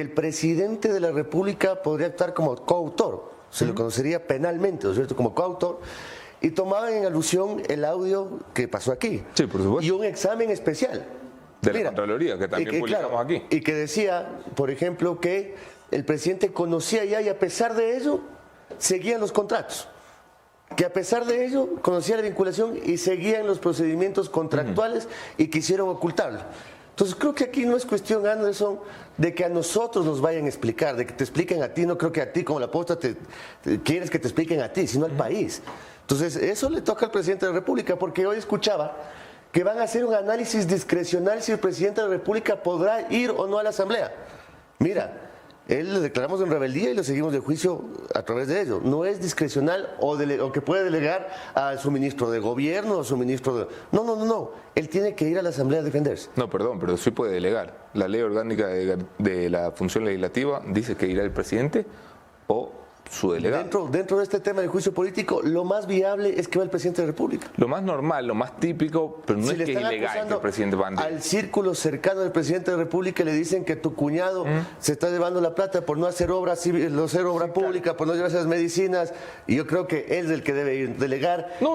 El presidente de la República podría actuar como coautor, se lo conocería penalmente, ¿no es cierto?, como coautor, y tomaban en alusión el audio que pasó aquí. Sí, por supuesto. Y un examen especial. De la Contraloría, que también publicamos claro, aquí. Y que decía, por ejemplo, que el presidente conocía ya y a pesar de ello, seguían los contratos. Que a pesar de ello, conocía la vinculación y seguían los procedimientos contractuales y quisieron ocultarlo. Entonces creo que aquí no es cuestión, Anderson, de que a nosotros nos vayan a explicar, de que te expliquen a ti, no creo que a ti como la posta quieres que te expliquen a ti, sino al país. Entonces eso le toca al presidente de la República, porque hoy escuchaba que van a hacer un análisis discrecional si el presidente de la República podrá ir o no a la Asamblea. Mira, él le declaramos en rebeldía y lo seguimos de juicio a través de ello. No es discrecional o que puede delegar a su ministro de gobierno o a su ministro de... No. Él tiene que ir a la Asamblea a defenderse. No, perdón, pero sí puede delegar. La ley orgánica de la función legislativa dice que irá el presidente o su delegado. Dentro de este tema del juicio político, lo más viable es que va el presidente de la República. Lo más normal, lo más típico, pero no Si es que es ilegal que el presidente vaya. Al círculo cercano del presidente de la República le dicen que tu cuñado se está llevando la plata por no hacer obra pública, claro, por no llevarse las medicinas, y yo creo que él es el que debe ir, delegar. No,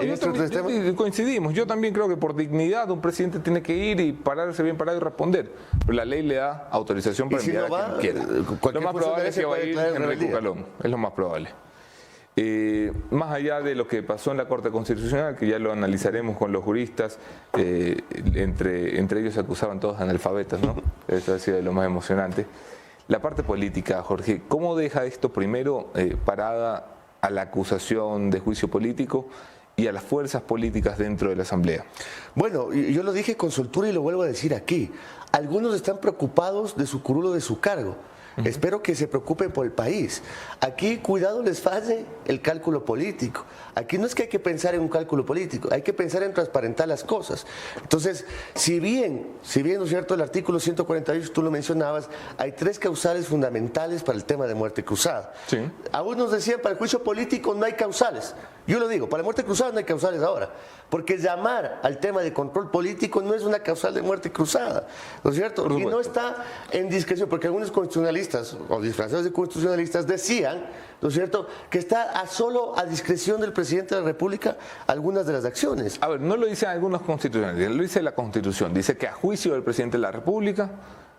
coincidimos. Yo también creo que por dignidad un presidente tiene que ir y pararse bien parado y responder. Pero la ley le da autorización para enviar a quien quiera. Lo más probable es que vaya a ir Enrique Calón. Es lo más probable. Más allá de lo que pasó en la Corte Constitucional, que ya lo analizaremos con los juristas, entre ellos se acusaban todos analfabetas, ¿no? Eso ha sido de lo más emocionante. La parte política, Jorge, ¿cómo deja esto primero parada a la acusación de juicio político y a las fuerzas políticas dentro de la Asamblea? Bueno, yo lo dije con soltura y lo vuelvo a decir aquí. Algunos están preocupados de su curulo de su cargo. Espero que se preocupen por el país. Aquí, cuidado, les falle el cálculo político. Aquí no es que hay que pensar en un cálculo político, hay que pensar en transparentar las cosas. Entonces, si bien, ¿no es cierto?, el artículo 148, tú lo mencionabas, hay 3 causales fundamentales para el tema de muerte cruzada. Sí. Algunos decían, para el juicio político no hay causales. Yo lo digo, para la muerte cruzada no hay causales ahora, porque llamar al tema de control político no es una causal de muerte cruzada, ¿no es cierto? Y no está en discreción, porque algunos constitucionalistas o disfrazados de constitucionalistas decían, ¿no es cierto?, que está solo a discreción del presidente de la República algunas de las acciones. A ver, no lo dicen algunos constitucionalistas, lo dice la Constitución, dice que a juicio del presidente de la República,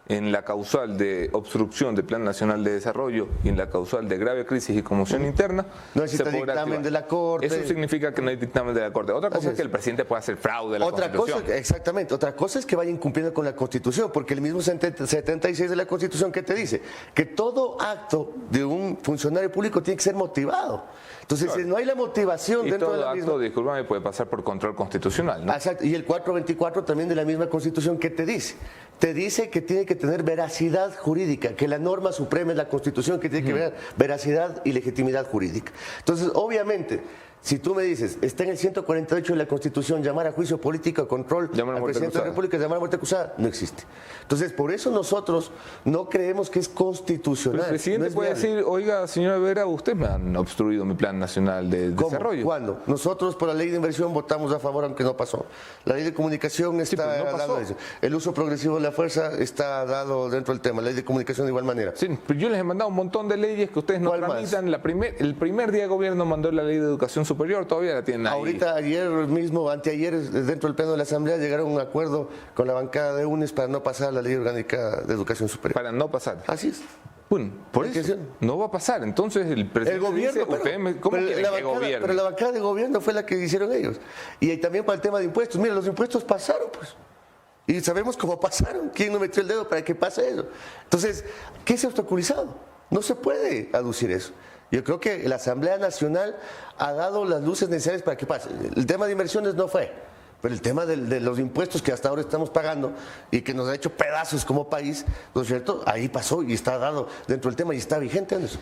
en la causal de obstrucción del Plan Nacional de Desarrollo y en la causal de grave crisis y conmoción interna, no existe dictamen de la Corte. Eso significa que no hay dictamen de la Corte. Otra cosa es que el presidente pueda hacer fraude a la Constitución. Exactamente. Otra cosa es que vaya incumpliendo con la Constitución, porque el mismo 76 de la Constitución, ¿qué te dice? Que todo acto de un funcionario público tiene que ser motivado. Entonces, claro, si no hay la motivación dentro de la misma... todo acto, discúlpame, puede pasar por control constitucional, ¿no? Exacto. Y el 424 también de la misma Constitución, ¿qué te dice? Te dice que tiene que tener veracidad jurídica, que la norma suprema es la Constitución, que tiene que ver veracidad y legitimidad jurídica. Entonces, obviamente, si tú me dices, está en el 148 de la Constitución, llamar a juicio político, a control al presidente de la República, llamar a muerte cruzada, no existe. Entonces, por eso nosotros no creemos que es constitucional. Pero el presidente puede decir, oiga, señora Vera, ustedes me han obstruido mi plan nacional de desarrollo. ¿Cuándo? Nosotros por la ley de inversión votamos a favor, aunque no pasó. La ley de comunicación está dado eso. El uso progresivo de la fuerza está dado dentro del tema. La ley de comunicación de igual manera. Sí, pero yo les he mandado un montón de leyes que ustedes no tramitan. El primer día de gobierno mandó la ley de educación superior, todavía la tienen ahí. Ahorita, ayer mismo, anteayer, dentro del pleno de la Asamblea llegaron a un acuerdo con la bancada de UNES para no pasar la ley orgánica de educación superior. Para no pasar. Así es. Bueno, por eso no va a pasar. Entonces el presidente el gobierno, dice, ¿cómo quieren que gobierne? Pero la bancada de gobierno fue la que hicieron ellos. Y también para el tema de impuestos. Mira, los impuestos pasaron, pues. Y sabemos cómo pasaron. ¿Quién no metió el dedo para que pase eso? Entonces, ¿qué se ha obstaculizado? No se puede aducir eso. Yo creo que la Asamblea Nacional ha dado las luces necesarias para que pase. El tema de inversiones no fue, pero el tema de los impuestos que hasta ahora estamos pagando y que nos ha hecho pedazos como país, ¿no es cierto? Ahí pasó y está dado dentro del tema y está vigente en eso.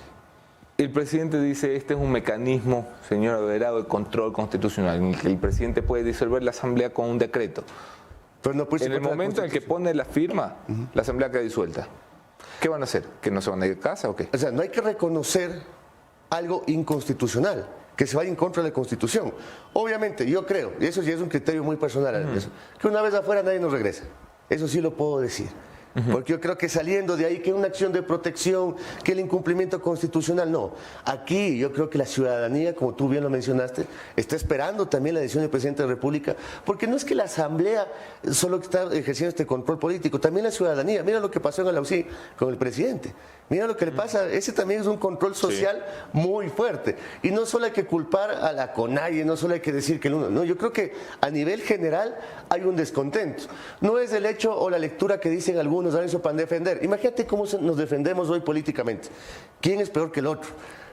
El presidente dice, este es un mecanismo, señor Averado, de control constitucional, en el que el presidente puede disolver la Asamblea con un decreto. Pero no en el momento en el que pone la firma, la Asamblea queda disuelta. ¿Qué van a hacer? ¿Que no se van a ir a casa o qué? O sea, no hay que reconocer algo inconstitucional, que se vaya en contra de la Constitución. Obviamente, yo creo, y eso sí es un criterio muy personal, que una vez afuera nadie nos regresa. Eso sí lo puedo decir. Porque yo creo que saliendo de ahí, que una acción de protección, que el incumplimiento constitucional, no. Aquí yo creo que la ciudadanía, como tú bien lo mencionaste, está esperando también la decisión del presidente de la República, porque no es que la Asamblea solo está ejerciendo este control político, también la ciudadanía. Mira lo que pasó en Alausí con el presidente. Mira lo que le pasa, ese también es un control social muy fuerte. Y no solo hay que culpar a la CONAIE, no solo hay que decir que el uno, no, yo creo que a nivel general hay un descontento. No es el hecho o la lectura que dicen algunos, han hecho para defender. Imagínate cómo nos defendemos hoy políticamente. ¿Quién es peor que el otro?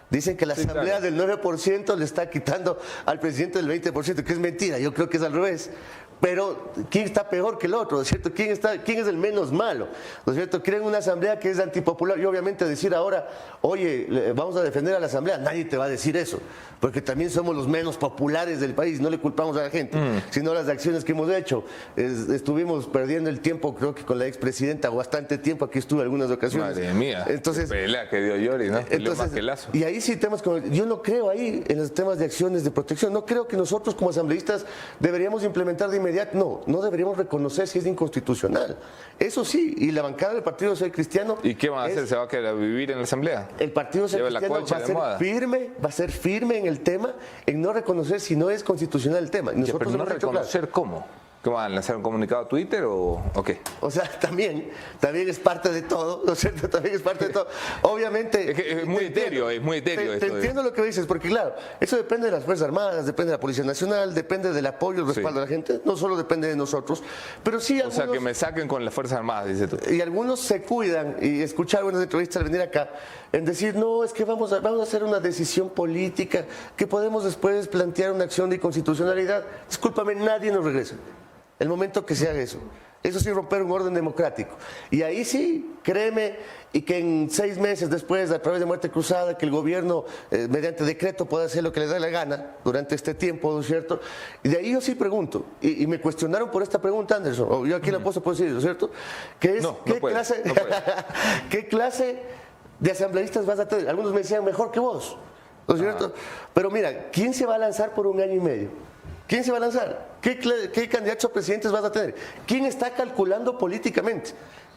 Dicen que la asamblea del 9% le está quitando al presidente del 20%, que es mentira, yo creo que es al revés. Pero ¿quién está peor que el otro? ¿No es cierto? ¿Quién es el menos malo? ¿No es cierto? Creen una asamblea que es antipopular. Y obviamente decir ahora, oye, vamos a defender a la asamblea, nadie te va a decir eso. Porque también somos los menos populares del país, no le culpamos a la gente, sino las acciones que hemos hecho. Estuvimos perdiendo el tiempo, creo que con la expresidenta, bastante tiempo, aquí estuve algunas ocasiones. Madre mía, entonces, pelea que dio Yori, ¿no? Y ahí sí temas como, yo no creo ahí en los temas de acciones de protección, no creo que nosotros como asambleístas deberíamos implementar de inmediato. No deberíamos reconocer si es inconstitucional. Eso sí, y la bancada del Partido Social Cristiano... ¿Y qué van a hacer? ¿Se va a quedar a vivir en la Asamblea? El Partido Social Cristiano va a ser firme en el tema, en no reconocer si no es constitucional el tema. Nosotros pero no reconocer ¿cómo? ¿Qué van a lanzar un comunicado a Twitter o qué? O sea, también es parte de todo, ¿no es cierto? También es parte de todo. Obviamente... Es muy etéreo, Te entiendo lo que dices, porque claro, eso depende de las Fuerzas Armadas, depende de la Policía Nacional, depende del apoyo y el respaldo de la gente, no solo depende de nosotros, pero sí algunos... O sea, que me saquen con las Fuerzas Armadas, dices tú. Y algunos se cuidan, y escuchar algunas entrevistas al venir acá, en decir, no, es que vamos a hacer una decisión política, que podemos después plantear una acción de inconstitucionalidad. Discúlpame, nadie nos regresa. El momento que se haga eso. Eso sí, romper un orden democrático. Y ahí sí, créeme, y que en 6 meses después, a través de muerte cruzada, que el gobierno, mediante decreto, pueda hacer lo que le da la gana durante este tiempo, ¿no es cierto? Y de ahí yo sí pregunto, y me cuestionaron por esta pregunta, Anderson, o yo aquí en la puedo decir, ¿no es cierto? Que es, ¿qué clase de asambleístas vas a tener? Algunos me decían, mejor que vos, ¿no es cierto? Pero mira, ¿quién se va a lanzar por 1 año y medio? ¿Quién se va a lanzar? ¿Qué candidatos a presidentes vas a tener? ¿Quién está calculando políticamente?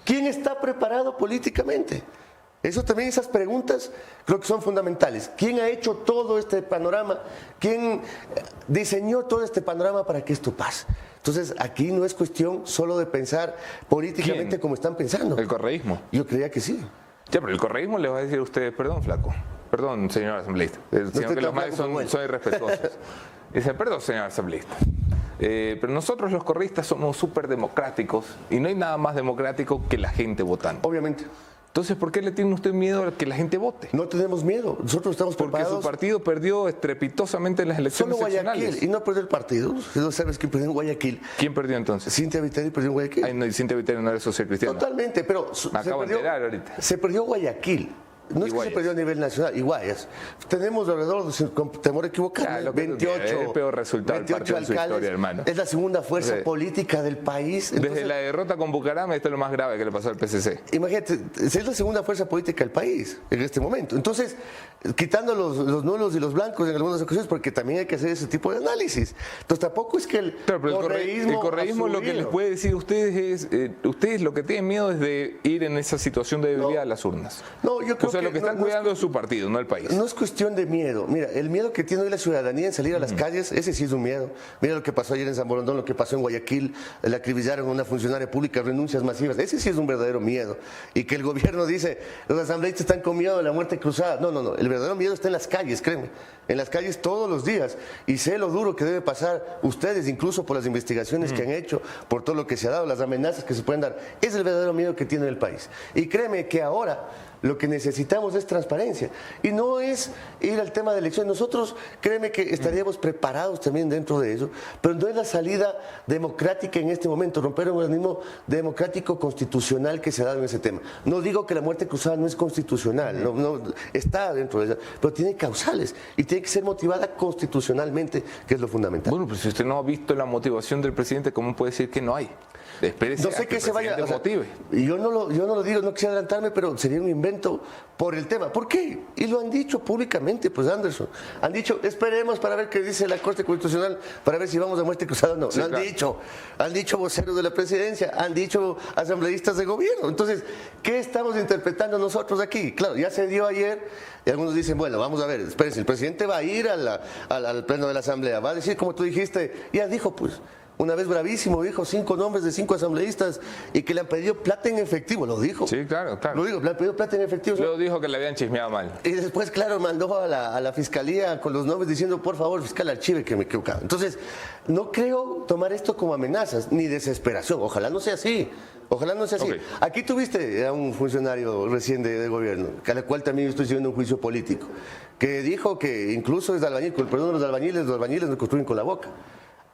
¿Quién está preparado políticamente? Eso también, esas preguntas creo que son fundamentales. ¿Quién ha hecho todo este panorama? ¿Quién diseñó todo este panorama para que esto pase? Entonces, aquí no es cuestión solo de pensar políticamente como están pensando. ¿El correísmo? Yo creía que sí. Ya, pero el correísmo le va a decir a ustedes, perdón, flaco, perdón, señor asambleísta, sino que los males son irrespetuosos. Dice, perdón, señor asambleísta, pero nosotros los correístas somos súper democráticos y no hay nada más democrático que la gente votando. Obviamente. Entonces, ¿por qué le tiene usted miedo a que la gente vote? No tenemos miedo, nosotros estamos preparados. Porque su partido perdió estrepitosamente en las elecciones seccionales. Y no perdió el partido, no sabes quién perdió en Guayaquil. ¿Quién perdió entonces? Cintia Viteri perdió en Guayaquil. Ay, no, Cintia Viteri no era social cristiana. Totalmente, pero me acabo de enterar ahorita. Se perdió Guayaquil. No es que se perdió a nivel nacional, Guayas. Tenemos alrededor, con temor a equivocarme, 28. Es el peor resultado del partido en su historia, hermano. Es la segunda fuerza política del país. Entonces, desde la derrota con Bucaramanga, esto es lo más grave que le pasó al PCC. Imagínate, es la segunda fuerza política del país en este momento. Entonces, quitando los nulos y los blancos en algunas ocasiones, porque también hay que hacer ese tipo de análisis. Entonces, tampoco es que el correísmo lo que les puede decir a ustedes es, ustedes lo que tienen miedo es de ir en esa situación de debilidad a las urnas. No, yo creo o sea, lo que están cuidando es su partido, no el país. No es cuestión de miedo. Mira, el miedo que tiene hoy la ciudadanía en salir a las calles, ese sí es un miedo. Mira lo que pasó ayer en San Borondón, lo que pasó en Guayaquil, le acribillaron a una funcionaria pública, renuncias masivas. Ese sí es un verdadero miedo. Y que el gobierno dice, los asambleístas están con miedo de la muerte cruzada. No. El verdadero miedo está en las calles, créeme. En las calles todos los días. Y sé lo duro que debe pasar ustedes, incluso por las investigaciones que han hecho, por todo lo que se ha dado, las amenazas que se pueden dar. Es el verdadero miedo que tiene el país. Y créeme que ahora lo que necesitamos es transparencia. Y no es ir al tema de elecciones. Nosotros, créeme que estaríamos preparados también dentro de eso, pero no es la salida democrática en este momento, romper un organismo democrático constitucional que se ha dado en ese tema. No digo que la muerte cruzada no es constitucional, no está dentro de eso, pero tiene causales y tiene que ser motivada constitucionalmente, que es lo fundamental. Bueno, pues si usted no ha visto la motivación del presidente, ¿cómo puede decir que no hay? Espérese no sé qué se vaya a motive. Yo no lo digo, no quisiera adelantarme, pero sería un invento por el tema. ¿Por qué? Y lo han dicho públicamente, pues Anderson. Han dicho, esperemos para ver qué dice la Corte Constitucional, para ver si vamos a muerte cruzada o no. Sí, lo han dicho. Han dicho voceros de la presidencia, han dicho asambleístas de gobierno. Entonces, ¿qué estamos interpretando nosotros aquí? Claro, ya se dio ayer y algunos dicen, bueno, vamos a ver, espérense, el presidente va a ir al pleno de la asamblea, va a decir, como tú dijiste, ya dijo, pues. Una vez bravísimo, dijo 5 nombres de 5 asambleístas y que le han pedido plata en efectivo, lo dijo. Sí, claro. Lo dijo, le han pedido plata en efectivo. Luego dijo que le habían chismeado mal. Y después, claro, mandó a la fiscalía con los nombres diciendo, por favor, fiscal, archive que me he equivocado. Entonces, no creo tomar esto como amenazas ni desesperación. Ojalá no sea así. Ojalá no sea así. Okay. Aquí tuviste a un funcionario recién de gobierno, a la cual también estoy siguiendo un juicio político, que dijo que incluso es de albañil, con el perdón de los albañiles no construyen con la boca.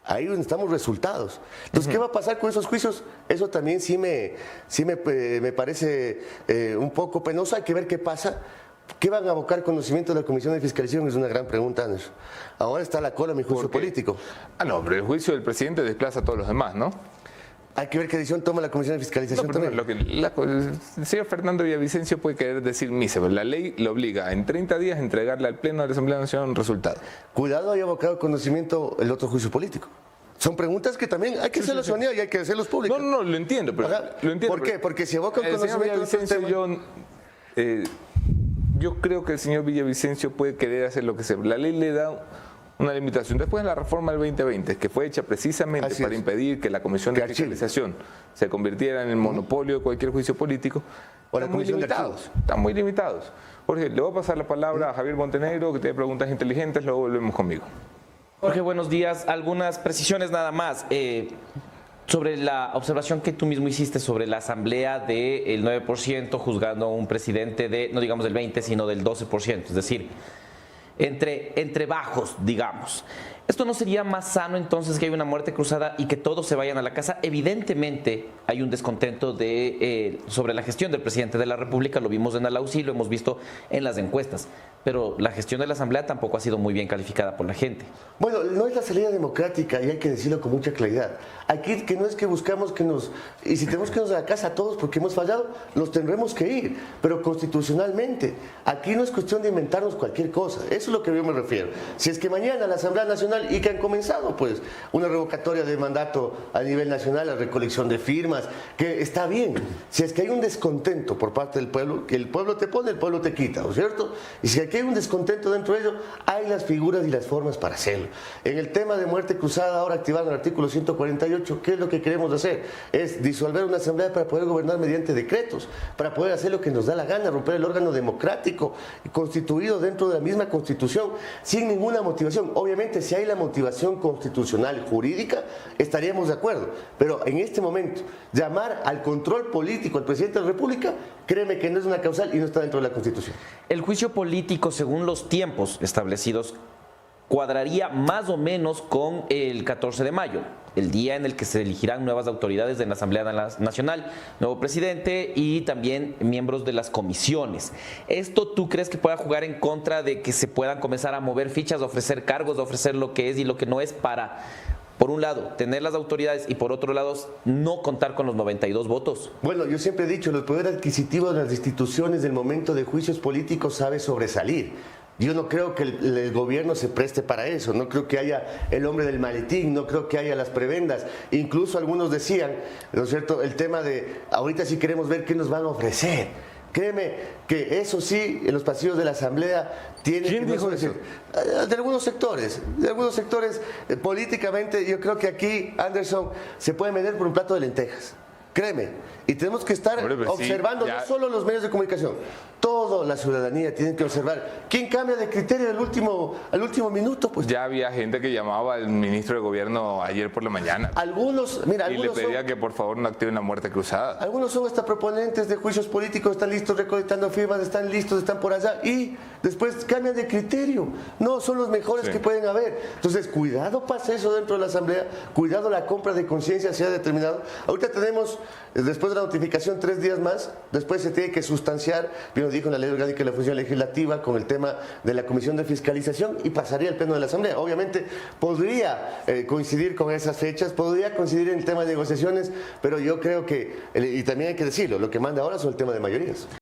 Ahí donde estamos resultados. Entonces, ¿qué va a pasar con esos juicios? Eso también sí me parece un poco penoso. Hay que ver qué pasa. ¿Qué van a abocar conocimiento de la Comisión de Fiscalización? Es una gran pregunta, Anderson. Ahora está la cola mi juicio político. No, pero el juicio del presidente desplaza a todos los demás, ¿no? Hay que ver qué decisión toma la Comisión de Fiscalización también. El señor Fernando Villavicencio puede querer decir misa, pero la ley le obliga en 30 días a entregarle al Pleno de la Asamblea Nacional un resultado. Cuidado, hay abocado conocimiento el otro juicio político. Son preguntas que también hay que hacerlos sonidos y hay que hacerlos públicos. No, lo entiendo, pero lo entiendo. ¿Por qué? Porque si aboca un conocimiento yo creo que el señor Villavicencio puede querer hacer lo que sea. La ley le da una limitación. Después de la reforma del 2020, que fue hecha precisamente para impedir que la Comisión de Fiscalización se convirtiera en el monopolio de cualquier juicio político, están muy limitados. Jorge, le voy a pasar la palabra a Javier Montenegro, que tiene preguntas inteligentes, luego volvemos conmigo. Jorge, buenos días. Algunas precisiones nada más. Sobre la observación que tú mismo hiciste sobre la asamblea del 9% juzgando a un presidente de, no digamos del 20%, sino del 12%, es decir, entre bajos, digamos. ¿Esto no sería más sano entonces que hay una muerte cruzada y que todos se vayan a la casa? Evidentemente hay un descontento sobre la gestión del presidente de la República, lo vimos en Alausí, lo hemos visto en las encuestas, pero la gestión de la Asamblea tampoco ha sido muy bien calificada por la gente. Bueno, no es la salida democrática y hay que decirlo con mucha claridad. Aquí que no es que buscamos y si tenemos que irnos a la casa todos porque hemos fallado, nos tendremos que ir, pero constitucionalmente. Aquí no es cuestión de inventarnos cualquier cosa, eso es lo que yo me refiero. Si es que mañana la Asamblea Nacional, y que han comenzado pues una revocatoria de mandato a nivel nacional, la recolección de firmas, que está bien, si es que hay un descontento por parte del pueblo, que el pueblo te pone, el pueblo te quita, ¿no es cierto? Y si aquí hay un descontento dentro de ello, hay las figuras y las formas para hacerlo. En el tema de muerte cruzada, ahora activando el artículo 148, ¿qué es lo que queremos hacer? Es disolver una asamblea para poder gobernar mediante decretos, para poder hacer lo que nos da la gana, romper el órgano democrático constituido dentro de la misma Constitución, sin ninguna motivación. Obviamente, si hay la motivación constitucional jurídica, estaríamos de acuerdo, pero en este momento llamar al control político al presidente de la República, créeme que no es una causal y no está dentro de la Constitución. El juicio político, según los tiempos establecidos, cuadraría más o menos con el 14 de mayo, el día en el que se elegirán nuevas autoridades de la Asamblea Nacional, nuevo presidente y también miembros de las comisiones. ¿Esto tú crees que pueda jugar en contra de que se puedan comenzar a mover fichas, a ofrecer cargos, a ofrecer lo que es y lo que no es para, por un lado, tener las autoridades y por otro lado, no contar con los 92 votos? Bueno, yo siempre he dicho, el poder adquisitivo de las instituciones del momento de juicios políticos sabe sobresalir. Yo no creo que el gobierno se preste para eso, no creo que haya el hombre del maletín, no creo que haya las prebendas. Incluso algunos decían, ¿no es cierto?, el tema de ahorita sí queremos ver qué nos van a ofrecer. Créeme que eso sí, en los pasillos de la Asamblea tiene... ¿Quién dijo eso? De algunos sectores políticamente. Yo creo que aquí, Anderson, se puede meter por un plato de lentejas. Créeme, y tenemos que estar observando no solo los medios de comunicación, toda la ciudadanía tiene que observar. ¿Quién cambia de criterio al último minuto? Pues ya había gente que llamaba al ministro de Gobierno ayer por la mañana. Algunos le pedía que por favor no activen la muerte cruzada. Algunos son hasta proponentes de juicios políticos, están listos recolectando firmas, están listos, están por allá y después cambian de criterio. No, son los mejores que pueden haber. Entonces, cuidado pasa eso dentro de la Asamblea, cuidado la compra de conciencia sea determinado. Ahorita tenemos, después de la notificación 3 días más, después se tiene que sustanciar, bien lo dijo en la Ley Orgánica de la Función Legislativa, con el tema de la Comisión de Fiscalización y pasaría al Pleno de la Asamblea. Obviamente podría coincidir con esas fechas, podría coincidir en el tema de negociaciones, pero yo creo que, y también hay que decirlo, lo que manda ahora son el tema de mayorías.